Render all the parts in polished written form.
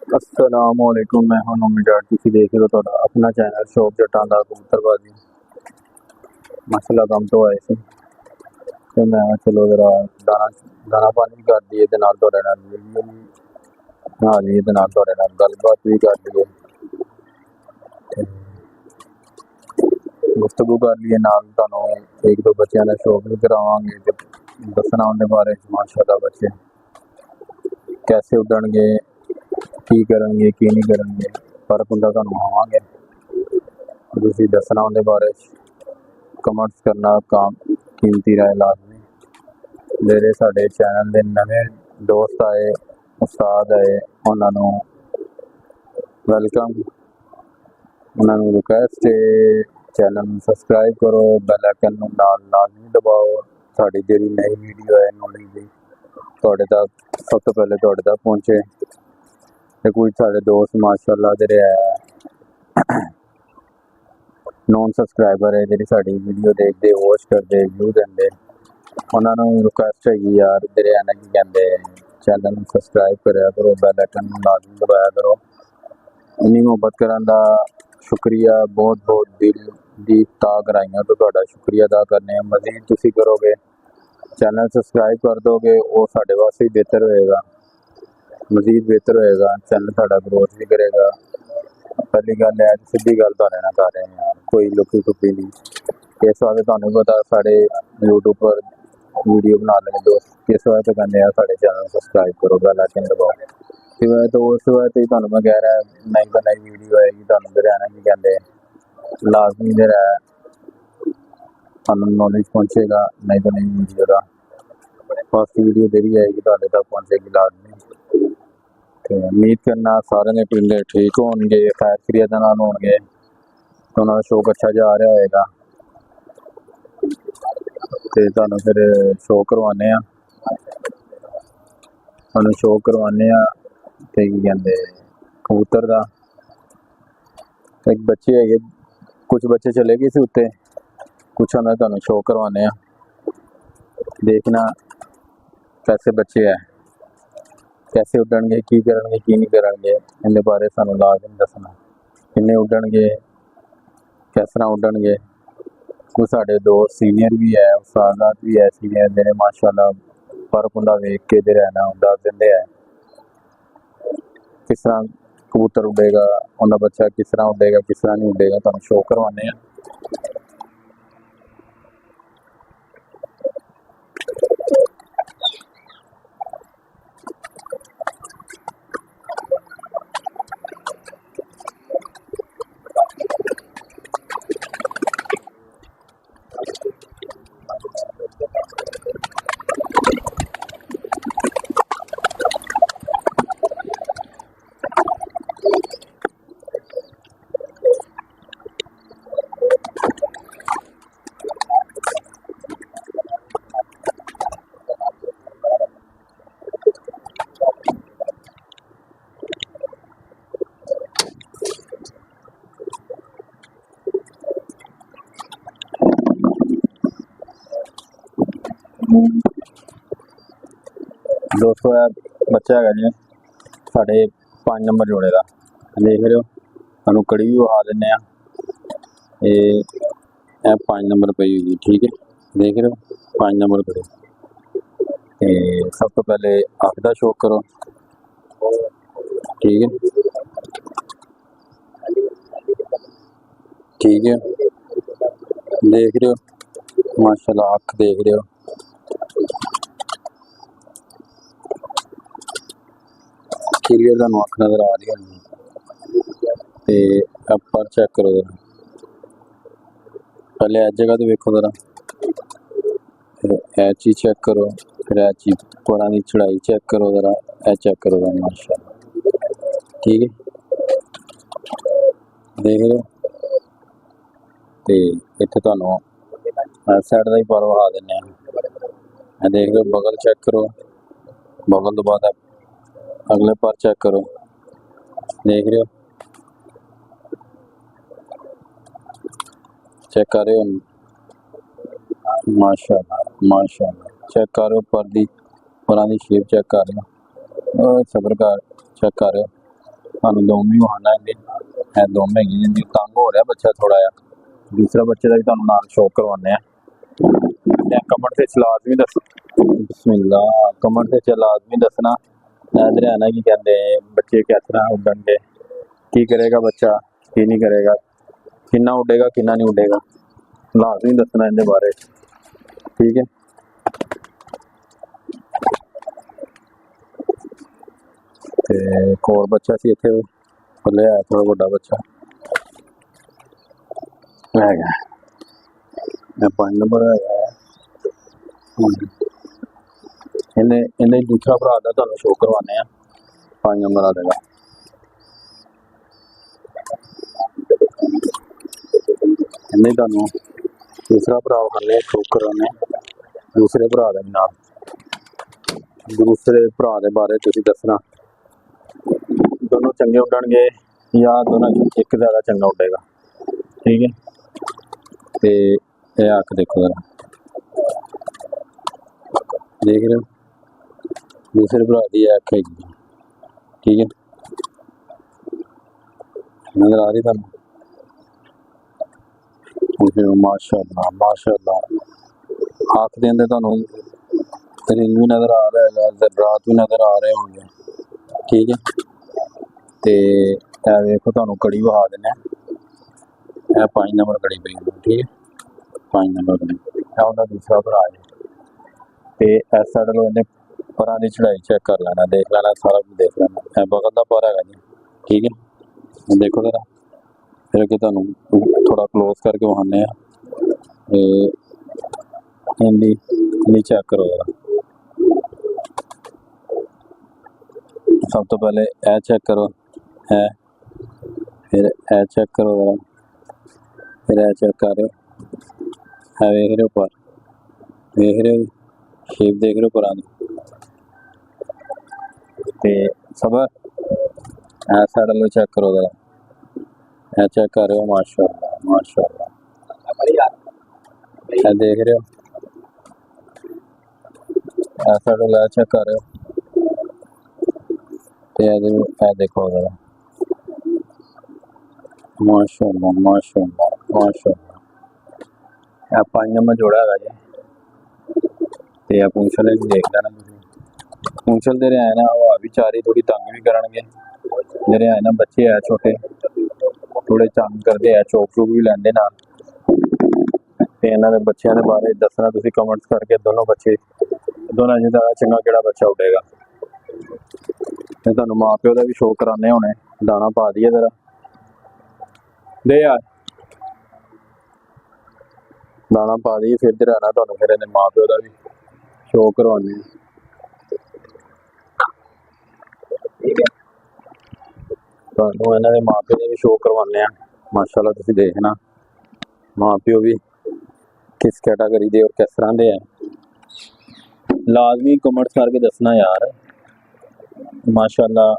असलामुअलैकुम। मैं हूं उम्मीद तुसी देख रहे हो तो अपना चैनल शौक जट्टां दा कबूतरबाजी। माशाल्लाह कम तो आए थे तो मैं चलो जरा दाना दाना पानी भी कर दिए ते नाल तुहाडे नाल वीडियो भी बना ली ते नाल तुहाडे नाल गलबात भी कर ली गुफ्तगू कर ली नाल तुहानू एक दो बच्चों का शौक भी करावांगे ते दसना उनके बारे माशाल्लाह बच्चे कैसे उड़नगे की करेंगे की नहीं करेंगे फर्क हुंदा तुहानू आवांगे तुसी दसना उनके बारे कमेंट्स करना काम कीमती राय लाजमी। मेरे साडे चैनल के नवे दोस्त आए उस्ताद आए उन्होंने वेलकम उन्होंने रिक्वेस्ट है चैनल सब्सक्राइब करो बैल आइकन नाल लाजमी दबाओ साड़ी जी नई वीडियो है नॉलेज की तुहाडे तक सब तो पहले तुहाडे तक पहुँचे। तो कुछ साढ़े दोस्त माशाल्लाह जिहड़े है नॉन सबसक्राइबर है जी साड़ी वीडियो देखते वॉच करते व्यू देंगे उन्होंने रिक्वेस्ट हैगी यार जिहड़े है ना कि कहते चैनल सबसक्राइब कराया करो बैल आइकन लाजमी दबाया करो। इन्नी मुहब्बत करन दा शुक्रिया बहुत बहुत दिल दी ता कराइयां तो तुहाडा शुक्रिया अदा करने मजीद तुसी करोगे चैनल सबसक्राइब कर दोगे वो साढ़े वास्ते ही बेहतर होएगा मजीद बेहतर होएगा चैनल साढ़ा ग्रोथ भी करेगा। पहली गल है सीधी गल तुहाडे नाल कर रहे हैं यार कोई लुकी छुपी नहीं इस वास्ते तुहानू पता साढ़े यूट्यूब पर वीडियो बना लगे दोस्त किस वास्ते कहते हैं साढ़े चैनल सबसक्राइब करो बैल आइकन दबाओ तो उस वास्ते ही तुहानू मैं कह रहा नई तो नई वीडियो आएगी तुहानू जो रहना कि कहते लाजमी जो है तुहानू नॉलेज पहुँचेगा नई तो नई वीडियो का फर्स्ट वीडियो जी आएगी तुहाडे तक पहुँचेगी लाजमी। तो उम्मीद करना सारे ने पिंडे ठीक होंगे खैर खैरियत नाल होंगे तो उन्होंने शौक अच्छा जा रहा होएगा तो तुहानू फिर शो करवाने तुहानू शो करवाने तो की कहते कबूतर का एक बच्चे है कुछ बच्चे चले गए थे उत्ते कुछ हमें तुहानू शो करवाने देखना कैसे बच्चे है कैसे उड़नगे की करेंगे की नहीं करेंगे इनके बारे सानू लाजम दसना किन्ने उड़नगे किस तरह उड़नगे। कुछ साढ़े दोस्त सीनियर भी है उस्ताद भी है सीनियर मेरे माशाल्लाह फर्क हुंदा वेख के जे रहना दस दिंदे है किस तरह कबूतर उड़ेगा उनका बच्चा किस तरह उड़ेगा किस तरह नहीं उड़ेगा तुहानू शो करवाने दोस्तों बच्चा है जी साढ़े 5 नंबर जोड़े का देख रहे हो तुहानू कड़ी भी विखा देने ये 5 नंबर पई हुई ठीक है देख रहे हो 5 नंबर कड़ी तो सब तो पहले अख का शौक करो ठीक है ठीक है देख रहे हो माशाल्लाह अख देख रहे हो क्लियर तुहानू अख नजर आ रही होनी तो पर चेक करो जरा पहले इस जगह तो वेखो जरा फिर यह चीज़ चेक करो फिर यह चीज़ पुरानी चढ़ाई चेक करो जरा यह चेक करो जरा माशाल्लाह ठीक है देख रहे हो तो इत्थे तुहानू साइड का ही पर विखा देने देख रहे हो बगल चेक करो बगल तो बाद अगले पर चेक करो देख रहे हो चेक कर रहे हो माशाल्लाह माशाल्लाह चेक कर रहे हो पर दी पुरानी शेप चेक कर रहे हो सबर कर चेक कर रहे हो ਤੁਹਾਨੂੰ ਦੋਮ ਵੀ ਵਹਾਣਾ है दोम है जी तंग हो रहा बच्चा थोड़ा जा दूसरा बच्चे का भी तुहानू नाल शो करवाने कमर से लाजमी दस बिस्मिल्ला कमर से लाजमी दसना इधर है ना कि कहते बच्चे किस तरह उड़नगे की करेगा बच्चा की नहीं करेगा किन्ना उड़ेगा किन्ना नहीं उड़ेगा लाजमी दसना इनके बारे ठीक है। ते एक और बच्चा सी इत्थे थल्ले है थोड़ा बड़ा बच्चा है 5 नंबर है इन्हें दूसरा भरा का तुहानू शो करवाने 5 नंबर वाले का इन्हें तुहानू दूसरा भरा वाले शो करवाने दूसरे भरा का नाम दूसरे भरा के बारे तुसीं दसना दोनों चंगे उड़नगे या दोनों एक ज़्यादा चंगा उड़ेगा ठीक है। तो यह अख देखो जरा देख रहे हो दूसरे भरा की अख है ठीक है नजर आ रही तुहानू माशाअल्लाह माशाअल्लाह अख के अंदर तुहानू रिंग भी नज़र आ रहा है जरात भी नज़र आ रहे होंगे ठीक है। तो यह वेखो तुहानू कड़ी वहा देना 5 नंबर कड़ी पई ठीक है 5 नंबर कड़ी उसका दूसरा भरा है। तो इस साइड लो इन्हें पर की चढ़ाई चेक कर लेना देख लेना सारा कुछ देख लेना बगल का पर है जी ठीक है देखो जरा फिर अगर तुहानू थोड़ा क्लोज करके वहाने इन्नी चेक करो जरा सब तो पहले ए चेक करो है फिर ए चेक करो जरा फिर ए चेक कर रहे है वेख रहे हो पर देख रहे हो शेप देख रहे हो पर सब ऐसा डालो चेक करो जरा ए चेक कर रहे हो माशाअल्लाह माशाअल्लाह देख रहे हो ऐसा डालो चेक कर रहे हो देखो जरा माशाअल्लाह माशाअल्लाह माशाअल्लाह 5 नंबर जोड़ा है जी। तो पूंछल देख लेना पूंछल तेरे है ना हवा भी चारी थोड़ी तंग भी करनगे जेरे है ना बच्चे है छोटे थोड़े तंग करते हैं चोक चूक भी लेंदे नाल ते इन्हां दे बच्चों के बारे दसना तुसीं कमेंट्स करके दोनों बच्चे दोनों च ज़्यादा चंगा किहड़ा बच्चा उड़ेगा। ते तुहानू माँ प्यो का भी शो कराने होने दाना पा दिए जरा दे यार दाना पा दिए फिर रहना तुहानू फिर इन्हें माँ प्यो का भी शो करवाने ठीक है तुहानू इन्हां दे माँ प्यो का भी शो करवाने माशाअल्लाह तुसीं देखना माँ प्यो भी किस कैटागरी दे और किस तरह के है लाजमी कमेंट्स करके दसना यार माशाअल्लाह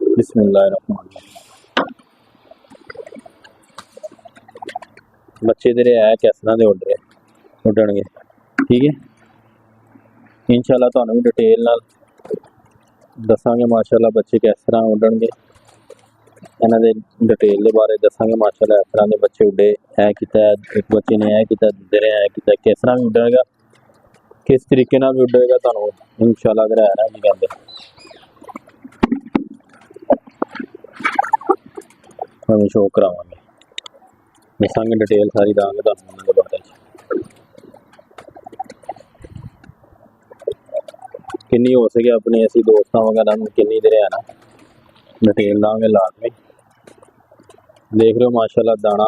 बिस्मिल्लाहिर्रहमानिर्रहीम बच्चे तेरे है किस तरह के उड़नगे ठीक है इंशाअल्लाह तुहानू भी डिटेल नाल दसांगे माशाअल्लाह बच्चे किस तरह उड़नगे इन्हां दे डिटेल के बारे दसांगे माशाअल्लाह इस तरह के बच्चे उड़े है किता एक बच्चे ने है किता दूसरे ने है किता किस तरह भी उड़ेगा किस तरीके नाल भी उड़ेगा तुहानू इंशाअल्लाह अगर है ना की कहते हम शो करावांगे दसांगे डिटेल सारी दांगे तुहानू उन्हां दे बारे किन्नी हो सके अपने ऐसी दोस्तों वगैरह किन्नी देर है ना डिटेल दांगे लाजमी देख रहे हो माशाअल्लाह दाना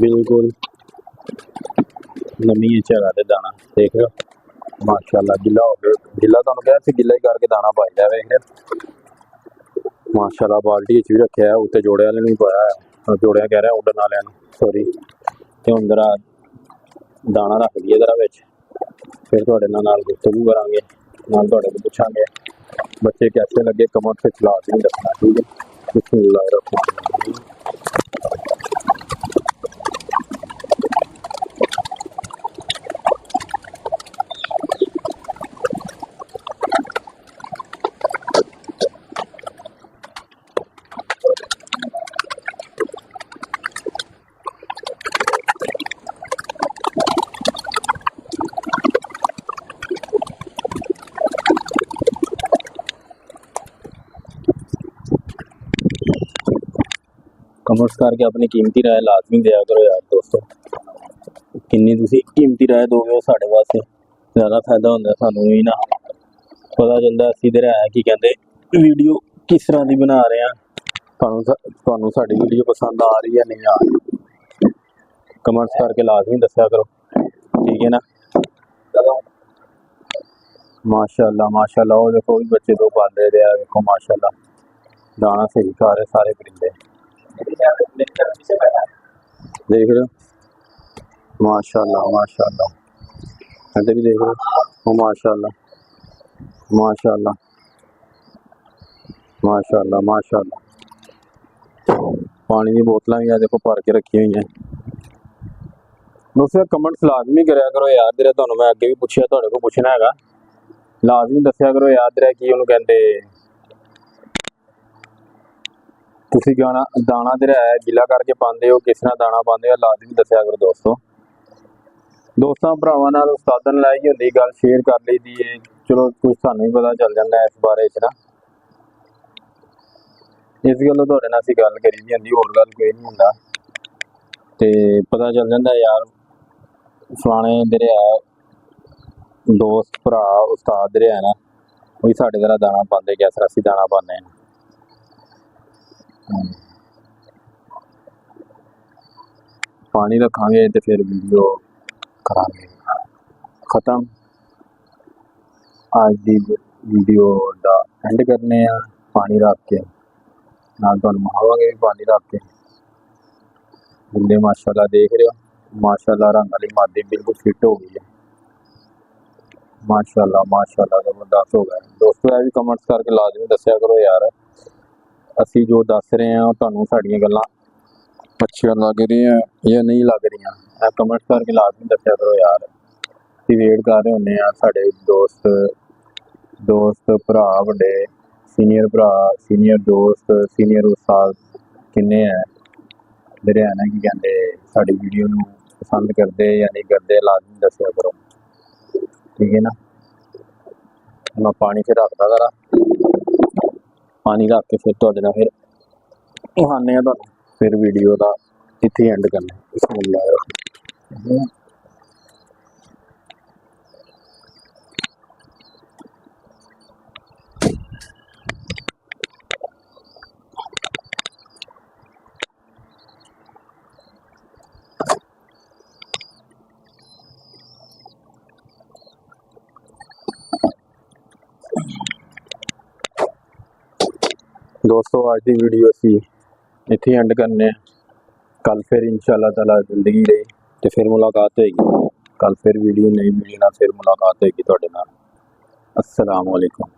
बिल्कुल नमी जगह ते दाना देख रहे हो माशाअल्लाह गिला हो गया गिला तुहानू कहा सी गिला ही करके दाना पाई दा वेख रहे हो माशाअल्लाह बाल्टी भी रखे है उत्ते जोड़े वाले नहीं पाया जोड़िया कह रहा उड़न वाले सॉरी ते हुण जरा दाना रख दिए जरा विच फिर तुहाडे नाल गुफ्तगू करांगे नाल तुहाडे कोल पुछांगे बच्चे कैसे लगे कमेंट से लाजमी दसना ठीक है बिस्मिल्लाहिर्रहमानिर्रहीम कमेंट्स करके अपनी कीमती राय लाजमी दिया करो यार दोस्तों। किन्नी तुसी कीमती राय दोगे वो साढ़े वास्ते ज़्यादा फायदा होंदा सानू भी ना पता चलता असीं ते है कि कहते वीडियो किस तरह की बना रहे हैं, तुहानू साडी वीडियो पसंद आ रही है नहीं आ रही, कमेंट्स करके लाजमी दस्या करो, ठीक है ना। माशाअल्लाह माशाअल्लाह, वो देखो भी बच्चे दो पाल रहे थे, देखो माशाअल्लाह दाना सही खा रहे सारे परिंदे, देख रहे हो माशाअल्लाह माशाअल्लाह, इधर भी देख रहे हो वो माशाअल्लाह माशाअल्लाह माशाअल्लाह माशाअल्लाह। पानी की बोतलें भी देखो भर के रखी हुई हैं। दोस्तों कमेंट्स लाजमी कराया करो यार, तेरा तुहानू मैं अगे भी पूछा तुहाडे को पूछना है, लाजमी दस्या करो यार तेरा की उन्होंने कहते तुसी गाना दाना तेरा है गिला करके पाते हो, किस तरह दाना पाते हो, लाजमी दस्या करो दोस्तों। दोस्तों भरावां नाल उस्तादां नाल ही होंदी गल, शेयर कर ली दी है, चलो कुछ सानू भी पता चल जाता है इस बारे च ना, इस गल्लों तुहाडे नाल असीं गल करी दी होंदी, होर गल कोई नहीं हुंदा, ते पता चल जाता यार फलाने जेह्ड़े है दोस्त भरा उस्ताद जेह्ड़े है ना वही साढ़े तरह दाना पाते, कैसा असीं दाना पाने हैं। पानी रखांगे तो फिर वीडियो करांगे खत्म। आज की वीडियो का एंड करने पानी रख के नाल तुहानू महावांगे भी पानी रख के, बिंदे माशाअल्लाह देख रहे हो माशाअल्लाह रंग वाली मादी बिल्कुल फिट हो गई है, माशाअल्लाह माशाअल्लाह जबरदस्त हो गया। दोस्तों यह भी कमेंट्स करके लाजमी दस्या करो यार, असी जो दस रहे हैं तुहानू साडियां गल्लां अच्छियां लग रही हैं या नहीं लग रही, कमेंट्स करके लाजमी दस्या करो यार। असीं वेट कर रहे होंने साडे दोस्त भरा वड्डे सीनियर भरा सीनियर दोस्त सीनियर उस्ताद किन्ने है जेह्ड़े है ना कि कहते साडी वीडियो नू पसंद करते या नहीं करते, लाजमी दस्या करो, ठीक है ना। मैं पानी फिर रखता करा, पानी रख के फिर तुहाडे नाल फिर विखाने आ तुहानू, फिर वीडियो का इत्थे एंड करना। बिस्मिल्लाह। दोस्तों आज की वीडियो असी इत्थे एंड करने, कल फिर इंशाअल्लाह ताला जिंदगी रही तो फिर मुलाकात होएगी, कल फिर वीडियो नई वीडियो नाल फिर मुलाकात होएगी तुहाडे नाल। अस्सलाम वालेकुम।